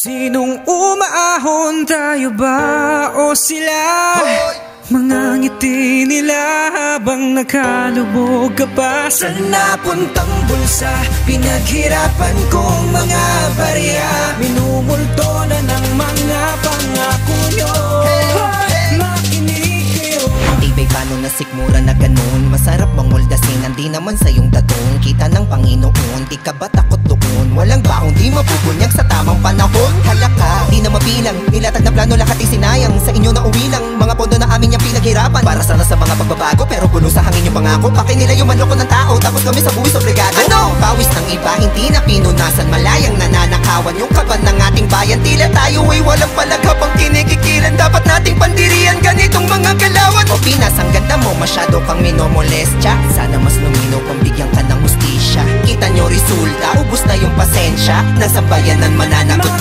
Sinong umaahon, tayo ba o sila? Mga ngiti nila habang nakalubog ka pa sa napuntang bulsa. Pinaghirapan kong mga barya, minumulto na ng mga pangako nyo. Makinig kayo. Tibay paano na sikmura na ganun? Masarap bang moldasin, hindi naman sa iyong tatong. Kita ng Panginoon, di ka ba takot doon? Walang baong di mabubunyag sa tamang panahon. Halaka, di na mabilang, nilatag na plano lahat isinayang. Sa inyo na uwi lang, mga pondo na amin yung pinaghirapan. Para sana sa mga pagbabago, pero puno sa hangin yung pangako. Paki nila yung manloko ng tao, tapos kami sa buwis obligado. Ano? Pawis ng iba, hindi na pinunasan. Malayang nananakawan yung kaban ng ating bayan. Tila tayo ay walang palaghapang kinikikilan. Dapat nating pandirian ganitong mga galawan. O Pinas, ang ganda mo, masyado kang minomolestya. Sana mas lumino pang bigyan ka ng hustisya. Kita nyo resulta, ubus na yung pasensya. Nasa bayanan mananagot